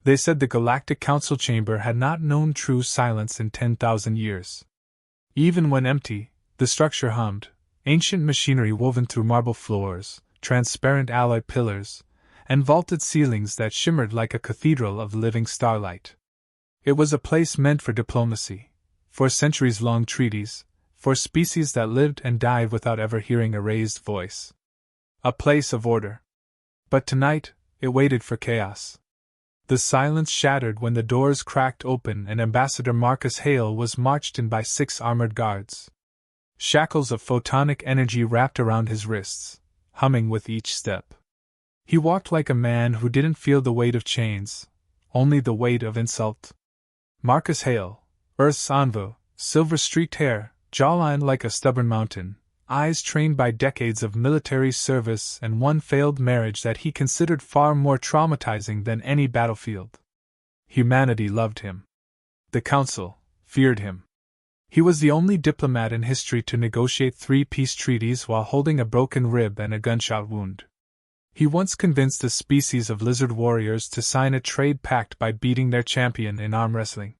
They said the Galactic Council chamber had not known true silence in 10,000 years. Even when empty, the structure hummed, ancient machinery woven through marble floors, transparent alloy pillars, and vaulted ceilings that shimmered like a cathedral of living starlight. It was a place meant for diplomacy, for centuries-long treaties, for species that lived and died without ever hearing a raised voice. A place of order. But tonight, it waited for chaos. The silence shattered when the doors cracked open and Ambassador Marcus Hale was marched in by 6 armored guards. Shackles of photonic energy wrapped around his wrists, humming with each step. He walked like a man who didn't feel the weight of chains, only the weight of insult. Marcus Hale, Earth's envoy, silver-streaked hair, jawline like a stubborn mountain, eyes trained by decades of military service and one failed marriage that he considered far more traumatizing than any battlefield. Humanity loved him. The Council feared him. He was the only diplomat in history to negotiate 3 peace treaties while holding a broken rib and a gunshot wound. He once convinced a species of lizard warriors to sign a trade pact by beating their champion in arm wrestling.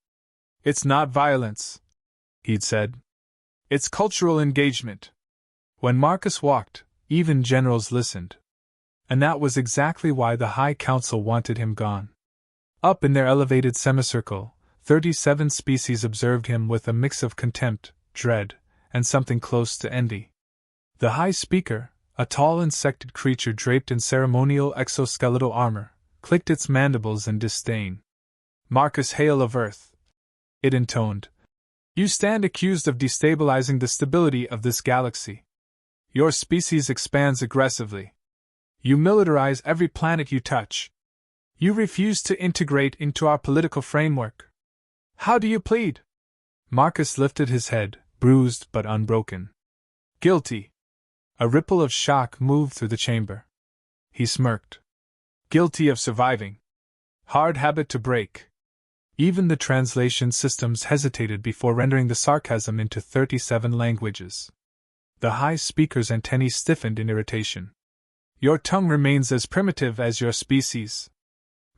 "It's not violence," he'd said. "It's cultural engagement." When Marcus walked, even generals listened. And that was exactly why the High Council wanted him gone. Up in their elevated semicircle, 37 species observed him with a mix of contempt, dread, and something close to envy. The High Speaker, a tall insected creature draped in ceremonial exoskeletal armor, clicked its mandibles in disdain. "Marcus Hale of Earth," it intoned, "you stand accused of destabilizing the stability of this galaxy. Your species expands aggressively. You militarize every planet you touch. You refuse to integrate into our political framework. How do you plead?" Marcus lifted his head, bruised but unbroken. "Guilty." A ripple of shock moved through the chamber. He smirked. "Guilty of surviving. Hard habit to break." Even the translation systems hesitated before rendering the sarcasm into 37 languages. The High Speaker's antennae stiffened in irritation. "Your tongue remains as primitive as your species."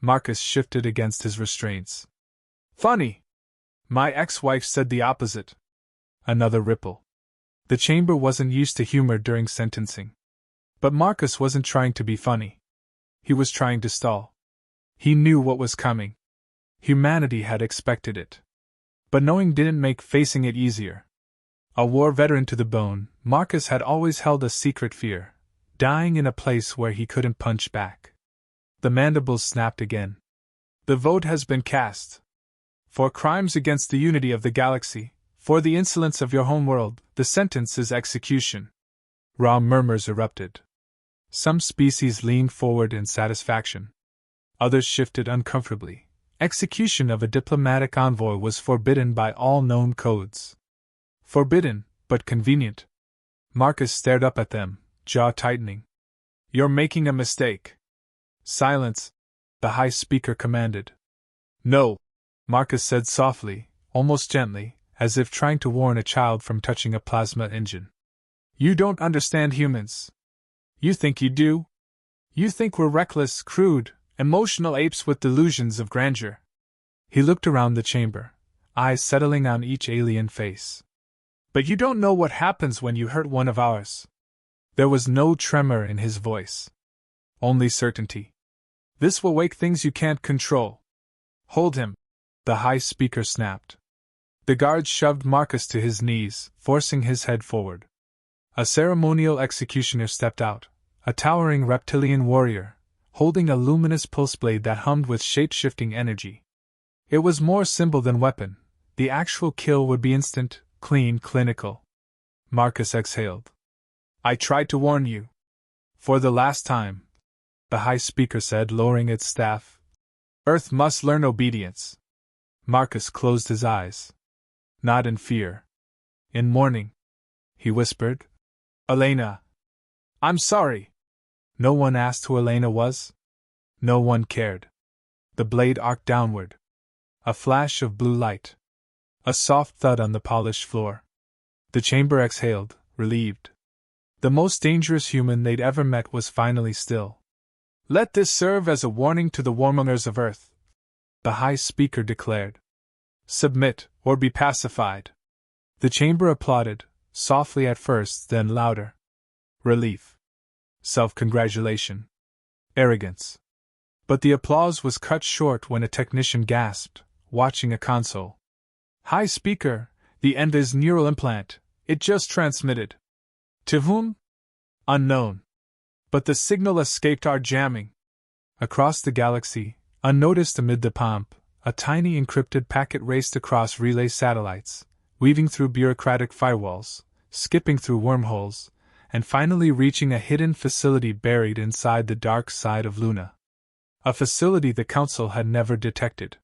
Marcus shifted against his restraints. "Funny. My ex-wife said the opposite." Another ripple. The chamber wasn't used to humor during sentencing. But Marcus wasn't trying to be funny. He was trying to stall. He knew what was coming. Humanity had expected it. But knowing didn't make facing it easier. A war veteran to the bone, Marcus had always held a secret fear: dying in a place where he couldn't punch back. The mandibles snapped again. "The vote has been cast. For crimes against the unity of the galaxy, for the insolence of your homeworld, the sentence is execution." Raw murmurs erupted. Some species leaned forward in satisfaction. Others shifted uncomfortably. Execution of a diplomatic envoy was forbidden by all known codes. Forbidden, but convenient. Marcus stared up at them, jaw tightening. "You're making a mistake." "Silence," the High Speaker commanded. "No," Marcus said softly, almost gently, as if trying to warn a child from touching a plasma engine. "You don't understand humans. You think you do? You think we're reckless, crude, emotional apes with delusions of grandeur." He looked around the chamber, eyes settling on each alien face. "But you don't know what happens when you hurt one of ours." There was no tremor in his voice. Only certainty. "This will wake things you can't control." "Hold him," the High Speaker snapped. The guards shoved Marcus to his knees, forcing his head forward. A ceremonial executioner stepped out, a towering reptilian warrior, holding a luminous pulse blade that hummed with shape-shifting energy. It was more symbol than weapon. The actual kill would be instant, clean, clinical. Marcus exhaled. "I tried to warn you. For the last time," the High Speaker said, lowering its staff. "Earth must learn obedience." Marcus closed his eyes. Not in fear. In mourning. He whispered, "Elena." "I'm sorry." No one asked who Elena was. No one cared. The blade arced downward. A flash of blue light. A soft thud on the polished floor. The chamber exhaled, relieved. The most dangerous human they'd ever met was finally still. "Let this serve as a warning to the warmongers of Earth," the High Speaker declared. Submit, or be pacified. The chamber applauded, softly at first, then louder. Relief. Self-congratulation. Arrogance. But the applause was cut short when a technician gasped, watching a console. High Speaker, the Envoy's neural implant, it just transmitted. To whom? Unknown. But the signal escaped our jamming. Across the galaxy, unnoticed amid the pomp, a tiny encrypted packet raced across relay satellites, weaving through bureaucratic firewalls, skipping through wormholes, and finally reaching a hidden facility buried inside the dark side of Luna. A facility the Council had never detected.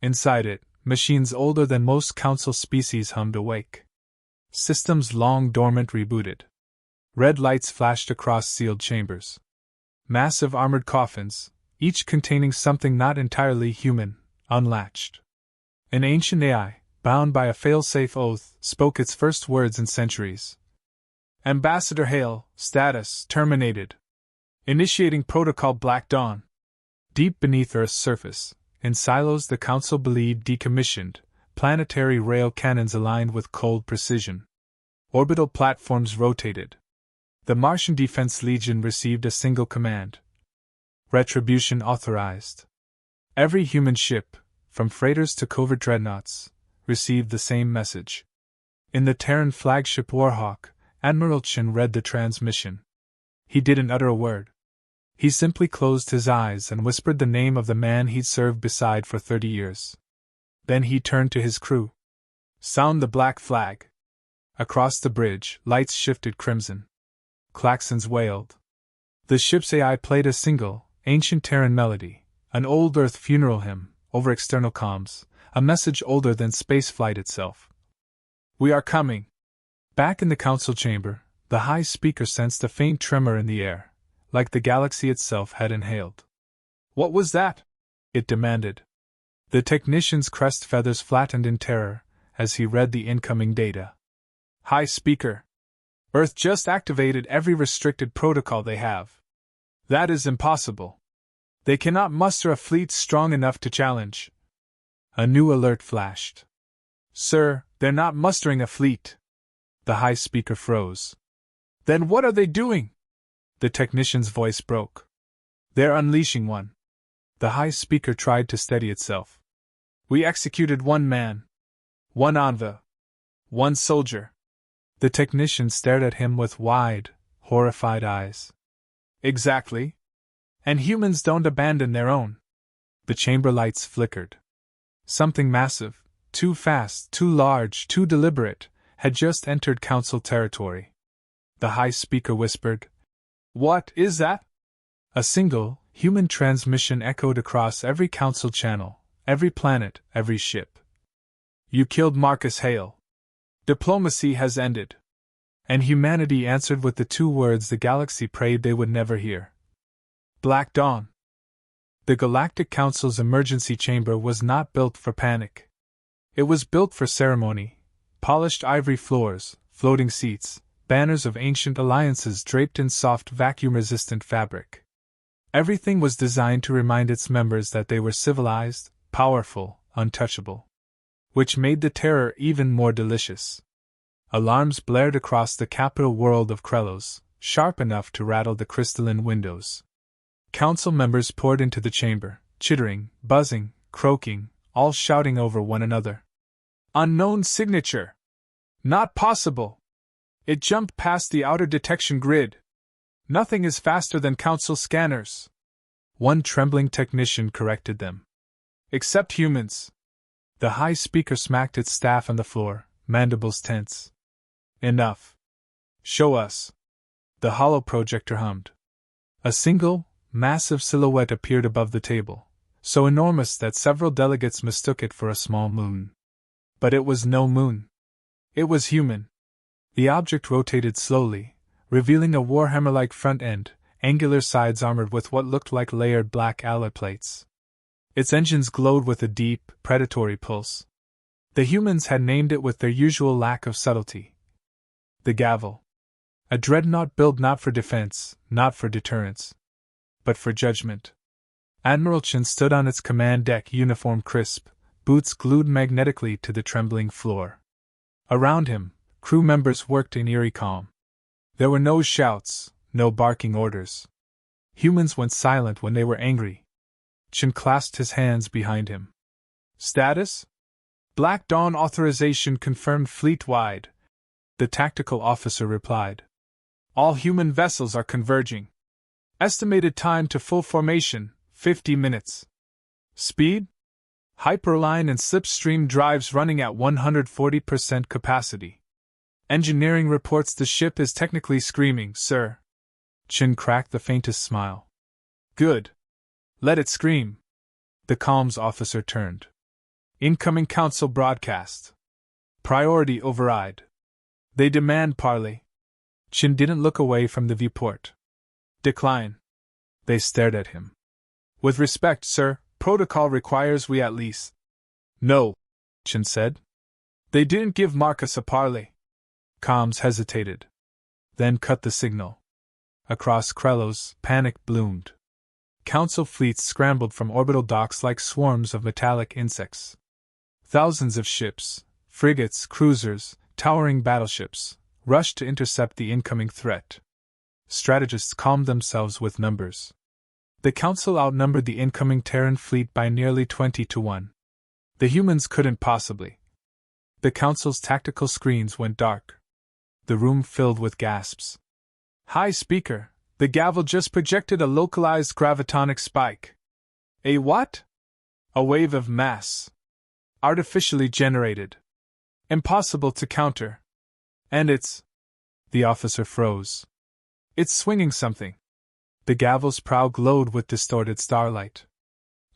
Inside it, machines older than most Council species hummed awake. Systems long dormant rebooted. Red lights flashed across sealed chambers. Massive armored coffins, each containing something not entirely human, unlatched. An ancient AI, bound by a fail-safe oath, spoke its first words in centuries. Ambassador Hale, status terminated. Initiating Protocol Black Dawn. Deep beneath Earth's surface, in silos the Council believed decommissioned, planetary rail cannons aligned with cold precision. Orbital platforms rotated. The Martian Defense Legion received a single command. Retribution authorized. Every human ship, from freighters to covert dreadnoughts, received the same message. In the Terran flagship Warhawk, Admiral Chen read the transmission. He didn't utter a word. He simply closed his eyes and whispered the name of the man he'd served beside for 30 years. Then he turned to his crew. Sound the black flag. Across the bridge, lights shifted crimson. Klaxons wailed. The ship's AI played a single, ancient Terran melody, an old Earth funeral hymn, over external comms, a message older than spaceflight itself. We are coming. Back in the Council chamber, the High Speaker sensed a faint tremor in the air, like the galaxy itself had inhaled. What was that? It demanded. The technician's crest feathers flattened in terror as he read the incoming data. High Speaker. Earth just activated every restricted protocol they have. That is impossible. They cannot muster a fleet strong enough to challenge. A new alert flashed. Sir, they're not mustering a fleet. The High Speaker froze. Then what are they doing? The technician's voice broke. They're unleashing one. The High Speaker tried to steady itself. We executed one man. One Envoy. One soldier. The technician stared at him with wide, horrified eyes. Exactly. And humans don't abandon their own. The chamber lights flickered. Something massive, too fast, too large, too deliberate, had just entered Council territory. The High Speaker whispered, What is that? A single, human transmission echoed across every Council channel, every planet, every ship. You killed Marcus Hale. Diplomacy has ended. And humanity answered with the two words the galaxy prayed they would never hear. Black Dawn. The Galactic Council's emergency chamber was not built for panic. It was built for ceremony. Polished ivory floors, floating seats, banners of ancient alliances draped in soft vacuum-resistant fabric. Everything was designed to remind its members that they were civilized, powerful, untouchable. Which made the terror even more delicious. Alarms blared across the capital world of Krelos, sharp enough to rattle the crystalline windows. Council members poured into the chamber, chittering, buzzing, croaking, all shouting over one another. Unknown signature! Not possible! It jumped past the outer detection grid. Nothing is faster than Council scanners. One trembling technician corrected them. Except humans. The High Speaker smacked its staff on the floor, mandibles tense. Enough. Show us. The hollow projector hummed. A single, massive silhouette appeared above the table, so enormous that several delegates mistook it for a small moon. But it was no moon. It was human. The object rotated slowly, revealing a warhammer-like front end, angular sides armored with what looked like layered black alloy plates. Its engines glowed with a deep, predatory pulse. The humans had named it with their usual lack of subtlety. The Gavel. A dreadnought built not for defense, not for deterrence, but for judgment. Admiral Chen stood on its command deck, uniform crisp, boots glued magnetically to the trembling floor. Around him, crew members worked in eerie calm. There were no shouts, no barking orders. Humans went silent when they were angry. Chen clasped his hands behind him. Status? Black Dawn authorization confirmed fleet-wide, the tactical officer replied. All human vessels are converging. Estimated time to full formation, 50 minutes. Speed? Hyperline and slipstream drives running at 140% capacity. Engineering reports the ship is technically screaming, sir. Chen cracked the faintest smile. Good. Let it scream. The comms officer turned. Incoming council broadcast. Priority override. They demand parley. Chen didn't look away from the viewport. Decline. They stared at him. With respect, sir, protocol requires we at least. No, Chen said. They didn't give Marcus a parley. Comms hesitated. Then cut the signal. Across Krelos, panic bloomed. Council fleets scrambled from orbital docks like swarms of metallic insects. Thousands of ships, frigates, cruisers, towering battleships, rushed to intercept the incoming threat. Strategists calmed themselves with numbers. The Council outnumbered the incoming Terran fleet by nearly 20 to 1. The humans couldn't possibly. The Council's tactical screens went dark. The room filled with gasps. Hi, Speaker, the gavel just projected a localized gravitonic spike. A what? A wave of mass. Artificially generated. Impossible to counter. And it's... The officer froze. It's swinging something. The gavel's prow glowed with distorted starlight.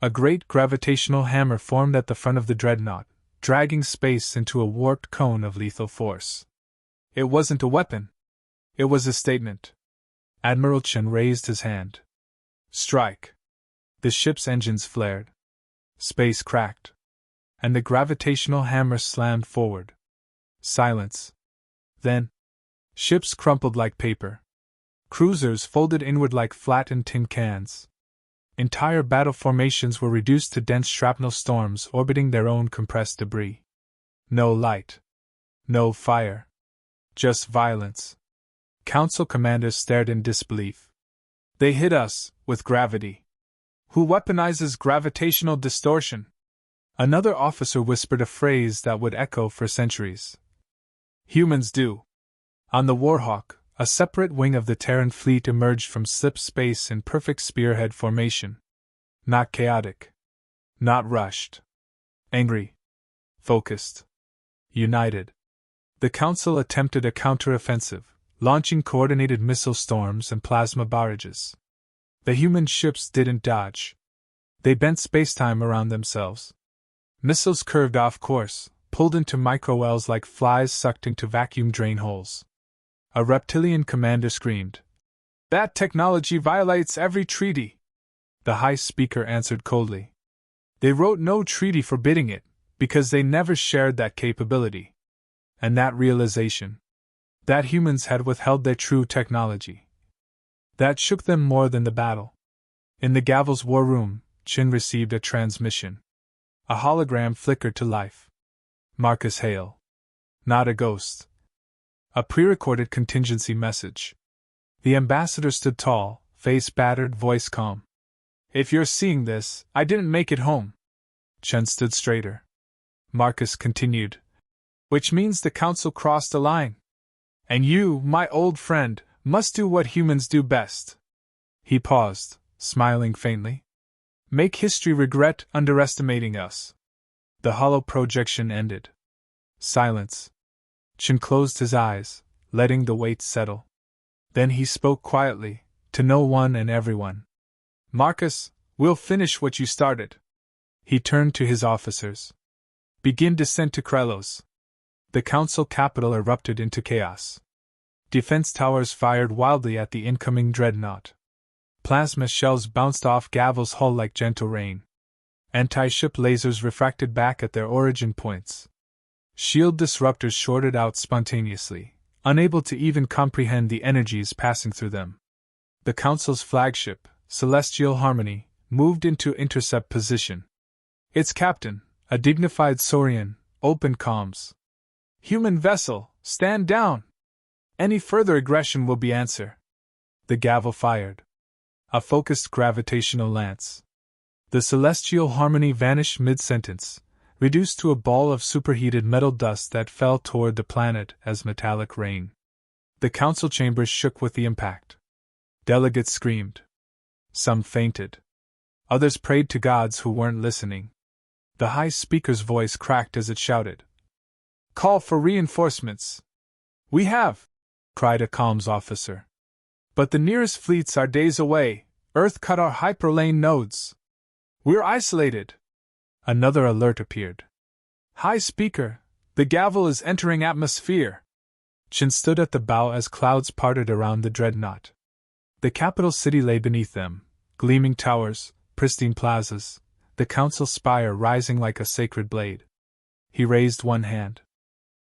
A great gravitational hammer formed at the front of the dreadnought, dragging space into a warped cone of lethal force. It wasn't a weapon. It was a statement. Admiral Chen raised his hand. Strike. The ship's engines flared. Space cracked. And the gravitational hammer slammed forward. Silence. Then, ships crumpled like paper. Cruisers folded inward like flattened tin cans. Entire battle formations were reduced to dense shrapnel storms orbiting their own compressed debris. No light. No fire. Just violence. Council commanders stared in disbelief. They hit us, with gravity. Who weaponizes gravitational distortion? Another officer whispered a phrase that would echo for centuries. Humans do. On the Warhawk, a separate wing of the Terran fleet emerged from slip space in perfect spearhead formation. Not chaotic. Not rushed. Angry. Focused. United. The Council attempted a counteroffensive, launching coordinated missile storms and plasma barrages. The human ships didn't dodge. They bent spacetime around themselves. Missiles curved off course, pulled into microwells like flies sucked into vacuum drain holes. A reptilian commander screamed. That technology violates every treaty. The High Speaker answered coldly. They wrote no treaty forbidding it, because they never shared that capability. And that realization. That humans had withheld their true technology. That shook them more than the battle. In the gavel's war room, Chen received a transmission. A hologram flickered to life. Marcus Hale. Not a ghost. A pre-recorded contingency message. The ambassador stood tall, face battered, voice calm. If you're seeing this, I didn't make it home. Chen stood straighter. Marcus continued. Which means the Council crossed a line. And you, my old friend, must do what humans do best. He paused, smiling faintly. Make history regret underestimating us. The hollow projection ended. Silence. Chen closed his eyes, letting the weight settle. Then he spoke quietly, to no one and everyone. Marcus, we'll finish what you started. He turned to his officers. Begin descent to Krelos. The Council capital erupted into chaos. Defense towers fired wildly at the incoming dreadnought. Plasma shells bounced off Gavel's hull like gentle rain. Anti-ship lasers refracted back at their origin points. Shield disruptors shorted out spontaneously, unable to even comprehend the energies passing through them. The Council's flagship, Celestial Harmony, moved into intercept position. Its captain, a dignified Saurian, opened comms. "Human vessel, stand down! Any further aggression will be answer." The gavel fired. A focused gravitational lance. The celestial harmony vanished mid-sentence, reduced to a ball of superheated metal dust that fell toward the planet as metallic rain. The council chambers shook with the impact. Delegates screamed. Some fainted. Others prayed to gods who weren't listening. The High Speaker's voice cracked as it shouted, "Call for reinforcements!" "We have!" cried a comms officer. "But the nearest fleets are days away. Earth cut our hyperlane nodes. We're isolated." Another alert appeared. "High Speaker, the gavel is entering atmosphere." Chin stood at the bow as clouds parted around the dreadnought. The capital city lay beneath them, gleaming towers, pristine plazas, the council spire rising like a sacred blade. He raised one hand.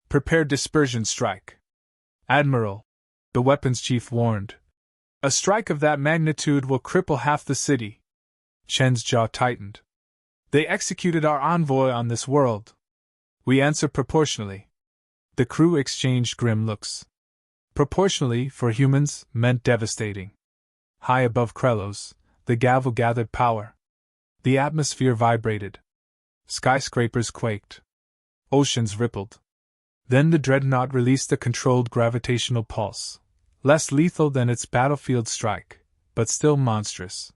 "Prepare dispersion strike." "Admiral," the weapons chief warned, "a strike of that magnitude will cripple half the city." Chen's jaw tightened. "They executed our envoy on this world. We answer proportionally." The crew exchanged grim looks. Proportionally, for humans, meant devastating. High above Krelos, the gavel gathered power. The atmosphere vibrated. Skyscrapers quaked. Oceans rippled. Then the dreadnought released a controlled gravitational pulse, less lethal than its battlefield strike, but still monstrous.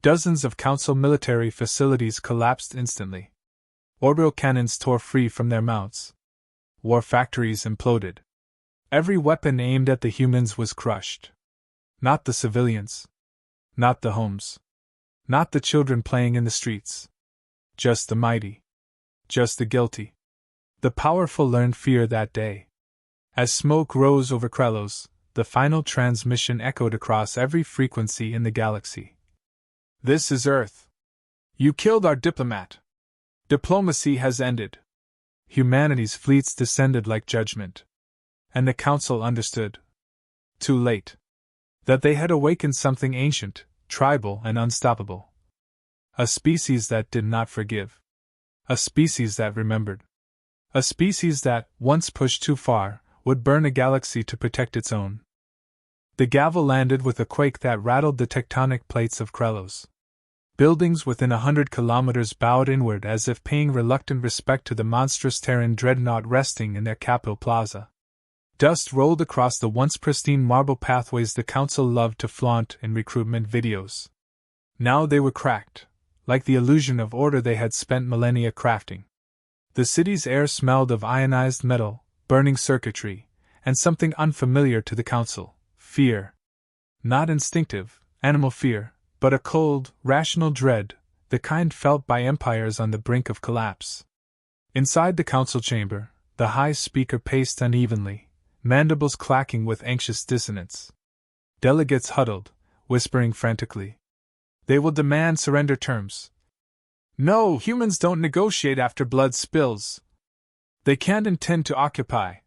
Dozens of council military facilities collapsed instantly. Orbital cannons tore free from their mounts. War factories imploded. Every weapon aimed at the humans was crushed. Not the civilians. Not the homes. Not the children playing in the streets. Just the mighty. Just the guilty. The powerful learned fear that day. As smoke rose over Krelos, the final transmission echoed across every frequency in the galaxy. "This is Earth. You killed our diplomat. Diplomacy has ended." Humanity's fleets descended like judgment. And the council understood. Too late. That they had awakened something ancient, tribal, and unstoppable. A species that did not forgive. A species that remembered. A species that, once pushed too far, would burn a galaxy to protect its own. The gavel landed with a quake that rattled the tectonic plates of Krelos. Buildings within 100 kilometers bowed inward as if paying reluctant respect to the monstrous Terran dreadnought resting in their capital plaza. Dust rolled across the once pristine marble pathways the council loved to flaunt in recruitment videos. Now they were cracked, like the illusion of order they had spent millennia crafting. The city's air smelled of ionized metal, burning circuitry, and something unfamiliar to the council: fear. Not instinctive, animal fear, but a cold, rational dread, the kind felt by empires on the brink of collapse. Inside the council chamber, the High Speaker paced unevenly, mandibles clacking with anxious dissonance. Delegates huddled, whispering frantically. "They will demand surrender terms." "No, humans don't negotiate after blood spills." "They can't intend to occupy."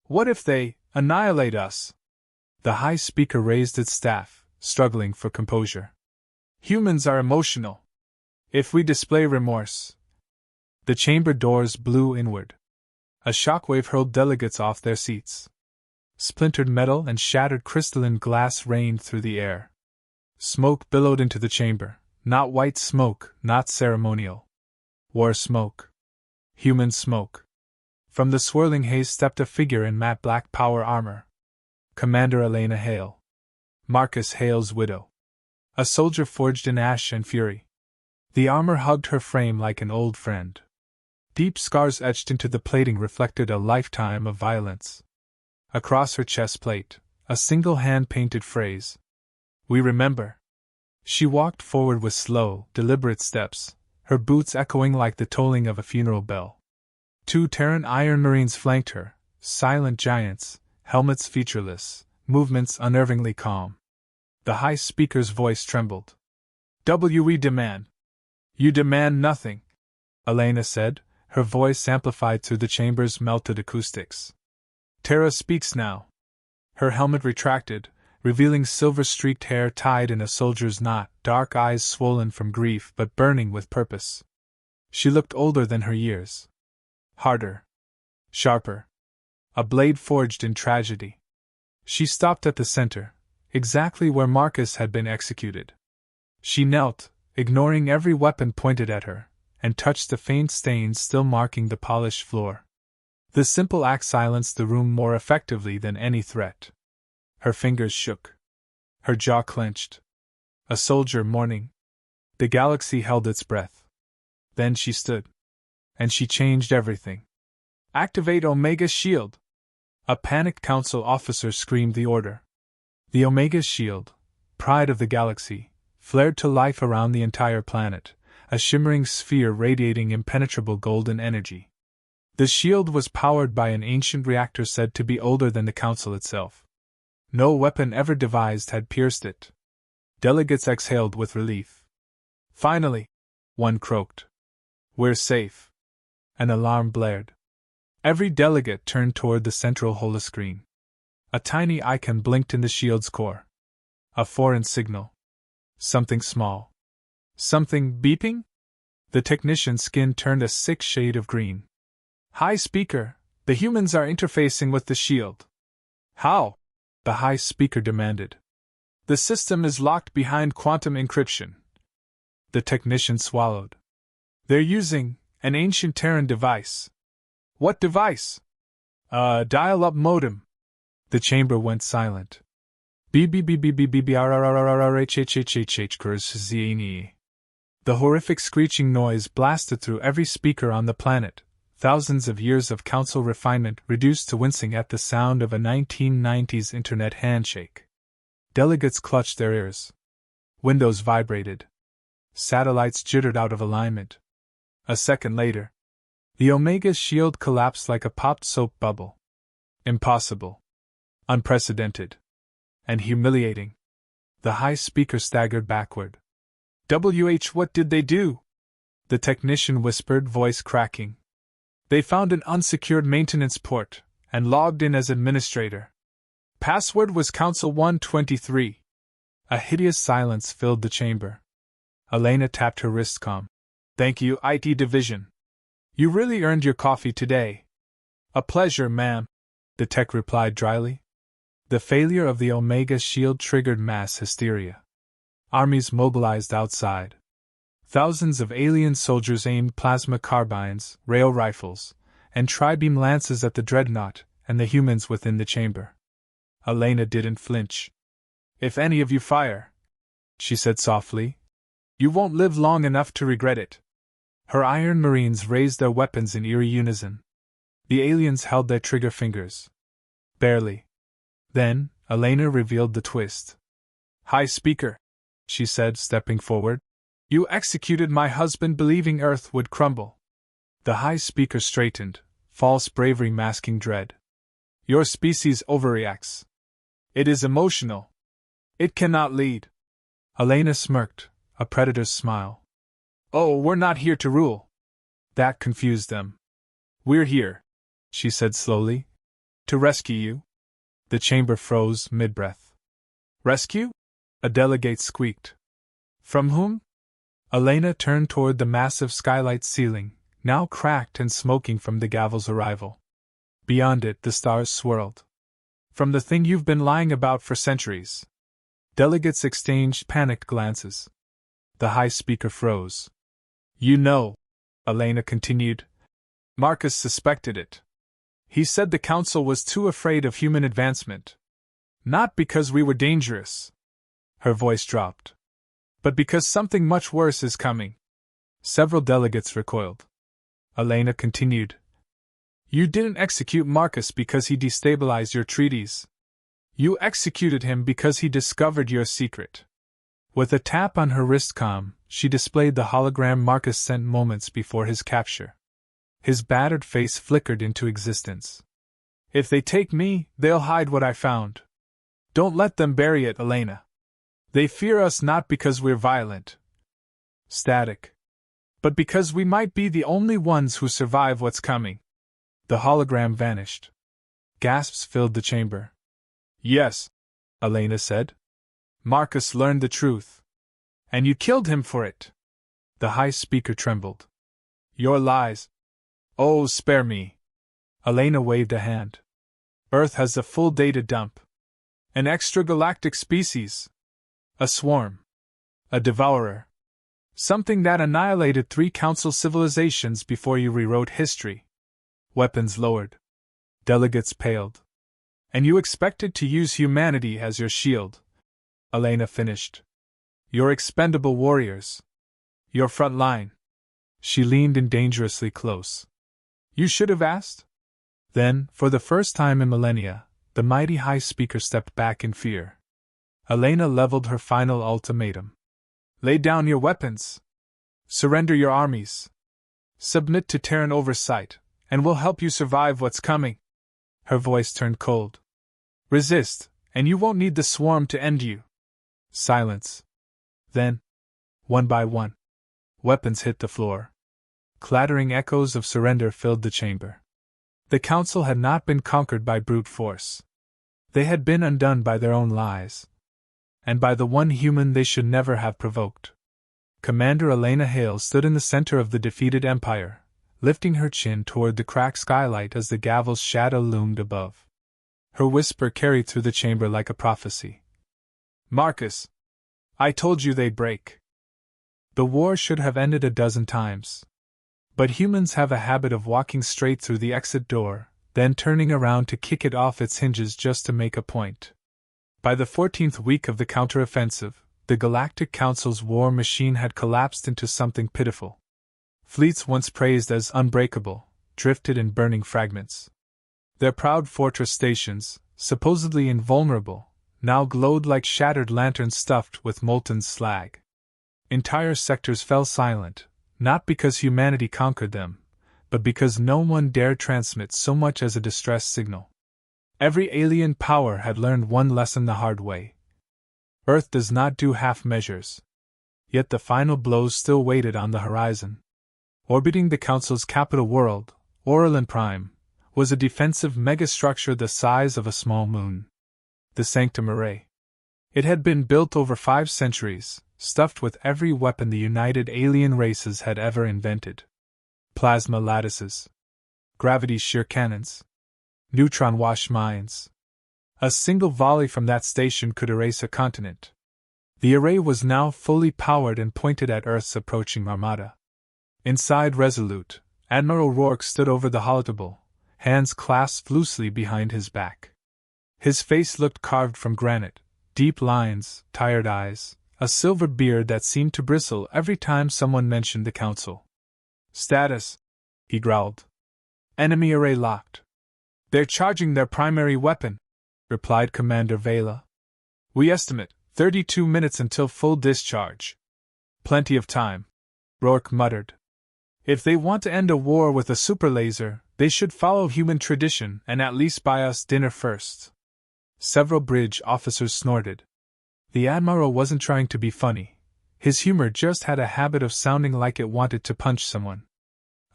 "What if they annihilate us?" The High Speaker raised its staff, struggling for composure. "Humans are emotional. If we display remorse..." The chamber doors blew inward. A shockwave hurled delegates off their seats. Splintered metal and shattered crystalline glass rained through the air. Smoke billowed into the chamber, not white smoke, not ceremonial. War smoke. Human smoke. From the swirling haze stepped a figure in matte black power armor. Commander Elena Hale. Marcus Hale's widow. A soldier forged in ash and fury. The armor hugged her frame like an old friend. Deep scars etched into the plating reflected a lifetime of violence. Across her chest plate, a single hand-painted phrase. "We remember." She walked forward with slow, deliberate steps, her boots echoing like the tolling of a funeral bell. 2 Terran Iron Marines flanked her, silent giants, helmets featureless, movements unnervingly calm. The High Speaker's voice trembled. "We demand." "You demand nothing," Elena said, her voice amplified through the chamber's melted acoustics. "Terra speaks now." Her helmet retracted, revealing silver-streaked hair tied in a soldier's knot, dark eyes swollen from grief but burning with purpose. She looked older than her years. Harder. Sharper. A blade forged in tragedy. She stopped at the center, exactly where Marcus had been executed. She knelt, ignoring every weapon pointed at her, and touched the faint stains still marking the polished floor. The simple act silenced the room more effectively than any threat. Her fingers shook. Her jaw clenched. A soldier mourning. The galaxy held its breath. Then she stood. And she changed everything. "Activate Omega's shield!" A panicked council officer screamed the order. The Omega shield, pride of the galaxy, flared to life around the entire planet, a shimmering sphere radiating impenetrable golden energy. The shield was powered by an ancient reactor said to be older than the Council itself. No weapon ever devised had pierced it. Delegates exhaled with relief. "Finally," one croaked. "We're safe." An alarm blared. Every delegate turned toward the central holoscreen. A tiny icon blinked in the shield's core. A foreign signal. Something small. Something beeping? The technician's skin turned a sick shade of green. "High Speaker, the humans are interfacing with the shield." "How?" the High Speaker demanded. "The system is locked behind quantum encryption." The technician swallowed. "They're using an ancient Terran device." "What device?" "A dial-up modem." The chamber went silent. The horrific screeching noise blasted through every speaker on the planet, thousands of years of council refinement reduced to wincing at the sound of a 1990s internet handshake. Delegates clutched their ears. Windows vibrated. Satellites jittered out of alignment. A second later, the Omega's shield collapsed like a popped soap bubble. Impossible. Unprecedented. And humiliating. The High Speaker staggered backward. What did they do?" The technician whispered, voice cracking. "They found an unsecured maintenance port, and logged in as administrator. Password was Council 123. A hideous silence filled the chamber. Elena tapped her wrist calm. "Thank you, IT Division. You really earned your coffee today." "A pleasure, ma'am," the tech replied dryly. The failure of the Omega shield triggered mass hysteria. Armies mobilized outside. Thousands of alien soldiers aimed plasma carbines, rail rifles, and tri-beam lances at the dreadnought and the humans within the chamber. Elena didn't flinch. "If any of you fire," she said softly, "you won't live long enough to regret it." Her Iron Marines raised their weapons in eerie unison. The aliens held their trigger fingers. Barely. Then, Elena revealed the twist. "High Speaker," she said, stepping forward, "you executed my husband believing Earth would crumble." The High Speaker straightened, false bravery masking dread. "Your species overreacts. It is emotional. It cannot lead." Elena smirked, a predator's smile. "Oh, we're not here to rule." That confused them. "We're here," she said slowly, "to rescue you." The chamber froze mid-breath. "Rescue?" a delegate squeaked. "From whom?" Elena turned toward the massive skylight ceiling, now cracked and smoking from the gavel's arrival. Beyond it, the stars swirled. "From the thing you've been lying about for centuries." Delegates exchanged panicked glances. The High Speaker froze. "You know," Elena continued, "Marcus suspected it. He said the Council was too afraid of human advancement. Not because we were dangerous." Her voice dropped. "But because something much worse is coming." Several delegates recoiled. Elena continued. "You didn't execute Marcus because he destabilized your treaties. You executed him because he discovered your secret." With a tap on her wrist comm, she displayed the hologram Marcus sent moments before his capture. His battered face flickered into existence. "If they take me, they'll hide what I found. Don't let them bury it, Elena. They fear us not because we're violent, static, but because we might be the only ones who survive what's coming." The hologram vanished. Gasps filled the chamber. "Yes," Elena said. Marcus learned the truth. And you killed him for it. The High Speaker trembled. Your lies. Oh, spare me. Elena waved a hand. Earth has a full data dump. An extragalactic species. A swarm. A devourer. Something that annihilated 3 council civilizations before you rewrote history. Weapons lowered. Delegates paled. And you expected to use humanity as your shield. Elena finished. Your expendable warriors. Your front line. She leaned in dangerously close. You should have asked? Then, for the first time in millennia, the mighty High Speaker stepped back in fear. Elena leveled her final ultimatum. Lay down your weapons. Surrender your armies. Submit to Terran oversight, and we'll help you survive what's coming. Her voice turned cold. Resist, and you won't need the swarm to end you. Silence. Then, one by one, weapons hit the floor. Clattering echoes of surrender filled the chamber. The council had not been conquered by brute force. They had been undone by their own lies. And by the one human they should never have provoked. Commander Elena Hale stood in the center of the defeated empire, lifting her chin toward the cracked skylight as the gavel's shadow loomed above. Her whisper carried through the chamber like a prophecy. Marcus, I told you they'd break. The war should have ended a dozen times. But humans have a habit of walking straight through the exit door, then turning around to kick it off its hinges just to make a point. By the 14th week of the counteroffensive, the Galactic Council's war machine had collapsed into something pitiful. Fleets once praised as unbreakable, drifted in burning fragments. Their proud fortress stations, supposedly invulnerable, now glowed like shattered lanterns stuffed with molten slag. Entire sectors fell silent, not because humanity conquered them, but because no one dared transmit so much as a distress signal. Every alien power had learned one lesson the hard way. Earth does not do half measures. Yet the final blows still waited on the horizon. Orbiting the Council's capital world, Orlan Prime, was a defensive megastructure the size of a small moon. The Sanctum Array. It had been built over 5 centuries, stuffed with every weapon the united alien races had ever invented. Plasma lattices. Gravity shear cannons. Neutron wash mines. A single volley from that station could erase a continent. The array was now fully powered and pointed at Earth's approaching armada. Inside Resolute, Admiral Rourke stood over the holotable, hands clasped loosely behind his back. His face looked carved from granite, deep lines, tired eyes, a silver beard that seemed to bristle every time someone mentioned the Council. Status, he growled. Enemy array locked. They're charging their primary weapon, replied Commander Vela. We estimate 32 minutes until full discharge. Plenty of time, Rourke muttered. If they want to end a war with a super laser, they should follow human tradition and at least buy us dinner first. Several bridge officers snorted. The Admiral wasn't trying to be funny. His humor just had a habit of sounding like it wanted to punch someone.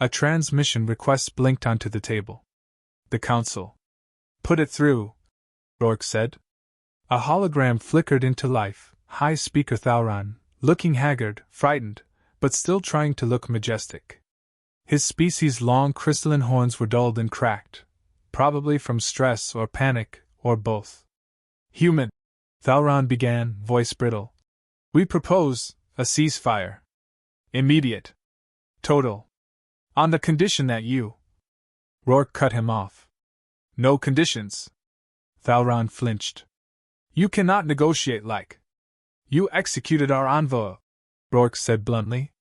A transmission request blinked onto the table. The Council. Put it through, Rourke said. A hologram flickered into life, High Speaker Thauron, looking haggard, frightened, but still trying to look majestic. His species' long crystalline horns were dulled and cracked, probably from stress or panic, or both. Human, Thauron began, voice brittle. We propose a ceasefire. Immediate. Total. On the condition that you... Rourke cut him off. No conditions. Thauron flinched. You cannot negotiate like. You executed our envoy, Rourke said bluntly.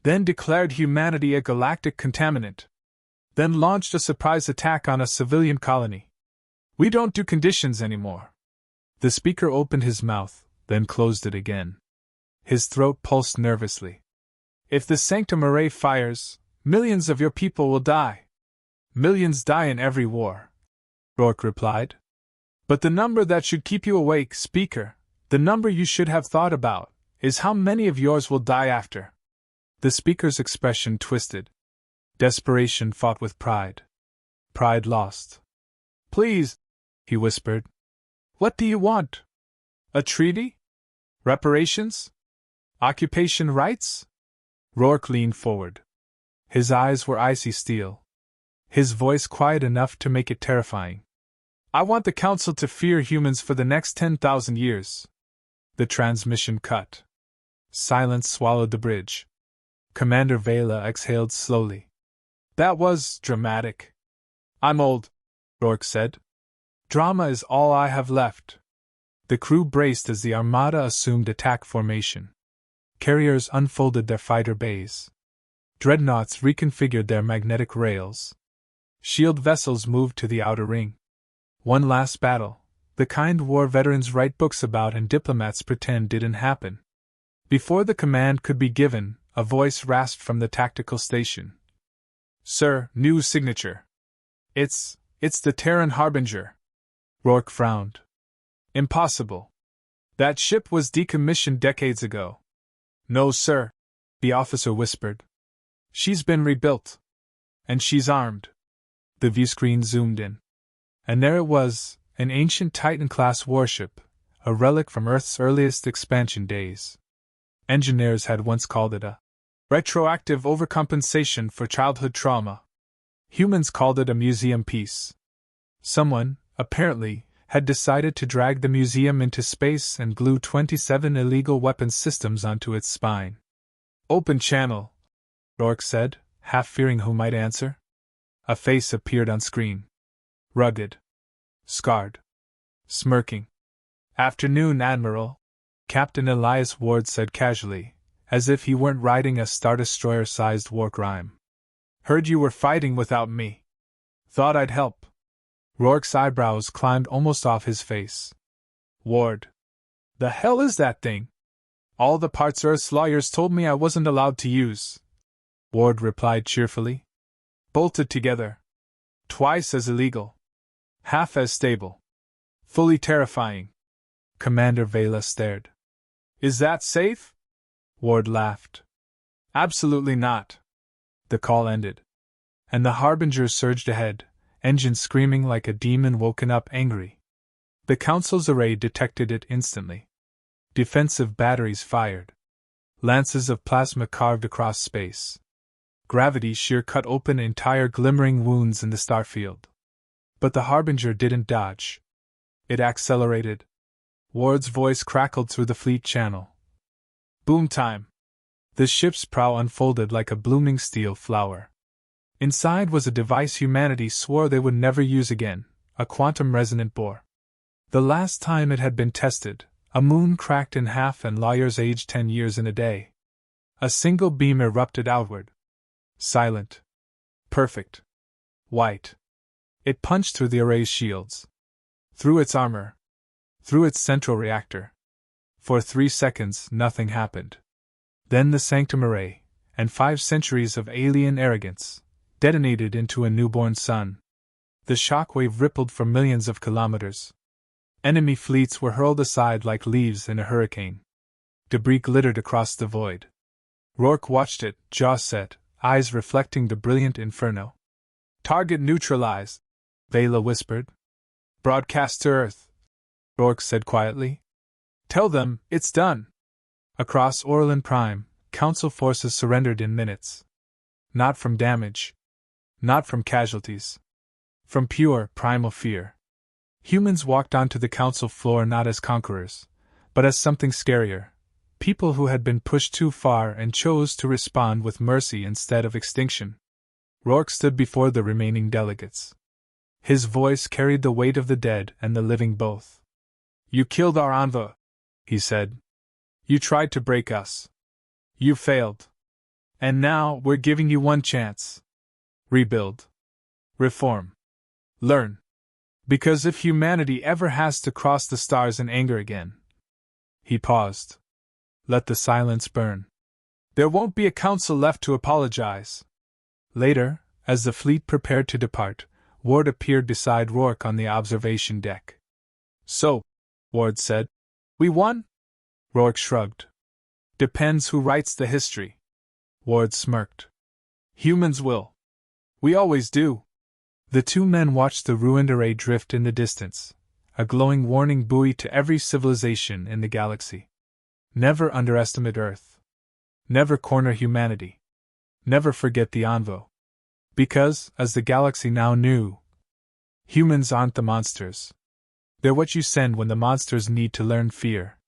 Then declared humanity a galactic contaminant. Then launched a surprise attack on a civilian colony. We don't do conditions anymore. The speaker opened his mouth, then closed it again. His throat pulsed nervously. If the Sanctum Array fires, millions of your people will die. Millions die in every war, Rourke replied. But the number that should keep you awake, Speaker, the number you should have thought about, is how many of yours will die after. The speaker's expression twisted. Desperation fought with pride. Pride lost. Please, he whispered. What do you want? A treaty? Reparations? Occupation rights? Rourke leaned forward. His eyes were icy steel. His voice quiet enough to make it terrifying. I want the Council to fear humans for the next 10,000 years. The transmission cut. Silence swallowed the bridge. Commander Vela exhaled slowly. That was dramatic. I'm old, Rourke said. Drama is all I have left. The crew braced as the armada assumed attack formation. Carriers unfolded their fighter bays. Dreadnoughts reconfigured their magnetic rails. Shield vessels moved to the outer ring. One last battle, the kind war veterans write books about and diplomats pretend didn't happen. Before the command could be given, a voice rasped from the tactical station. Sir, new signature. It's the Terran Harbinger. Rourke frowned. Impossible. That ship was decommissioned decades ago. No, sir, the officer whispered. She's been rebuilt. And she's armed. The viewscreen zoomed in. And there it was, an ancient Titan-class warship, a relic from Earth's earliest expansion days. Engineers had once called it a retroactive overcompensation for childhood trauma. Humans called it a museum piece. Someone, apparently, had decided to drag the museum into space and glue 27 illegal weapons systems onto its spine. Open channel, Rourke said, half fearing who might answer. A face appeared on screen. Rugged. Scarred. Smirking. Afternoon, Admiral, Captain Elias Ward said casually, as if he weren't writing a Star Destroyer-sized war crime. Heard you were fighting without me. Thought I'd help. Rourke's eyebrows climbed almost off his face. Ward. The hell is that thing? All the parts Earth's lawyers told me I wasn't allowed to use. Ward replied cheerfully. Bolted together. Twice as illegal. Half as stable. Fully terrifying. Commander Vela stared. Is that safe? Ward laughed. Absolutely not. The call ended. And the Harbinger surged ahead, engine screaming like a demon woken up angry. The Council's array detected it instantly. Defensive batteries fired. Lances of plasma carved across space. Gravity shear cut open entire glimmering wounds in the starfield. But the Harbinger didn't dodge. It accelerated. Ward's voice crackled through the fleet channel. Boom time! The ship's prow unfolded like a blooming steel flower. Inside was a device humanity swore they would never use again, a quantum-resonant bore. The last time it had been tested, a moon cracked in half and lawyers aged 10 years in a day. A single beam erupted outward. Silent. Perfect. White. It punched through the array's shields. Through its armor. Through its central reactor. For 3 seconds, nothing happened. Then the Sanctum Array, and 5 centuries of alien arrogance, detonated into a newborn sun. The shockwave rippled for millions of kilometers. Enemy fleets were hurled aside like leaves in a hurricane. Debris glittered across the void. Rourke watched it, jaw set, eyes reflecting the brilliant inferno. Target neutralized, Vela whispered. Broadcast to Earth, Rourke said quietly. Tell them, it's done. Across Orlan Prime, Council forces surrendered in minutes. Not from damage. Not from casualties. From pure, primal fear. Humans walked onto the Council floor not as conquerors, but as something scarier. People who had been pushed too far and chose to respond with mercy instead of extinction. Rourke stood before the remaining delegates. His voice carried the weight of the dead and the living both. You killed our Envoy, he said. You tried to break us. You failed. And now we're giving you one chance. Rebuild. Reform. Learn. Because if humanity ever has to cross the stars in anger again. He paused. Let the silence burn. There won't be a council left to apologize. Later, as the fleet prepared to depart, Ward appeared beside Rourke on the observation deck. So, Ward said, we won? Rourke shrugged. Depends who writes the history. Ward smirked. Humans will. We always do. The two men watched the ruined array drift in the distance, a glowing warning buoy to every civilization in the galaxy. Never underestimate Earth. Never corner humanity. Never forget the Envoy. Because, as the galaxy now knew, humans aren't the monsters. They're what you send when the monsters need to learn fear.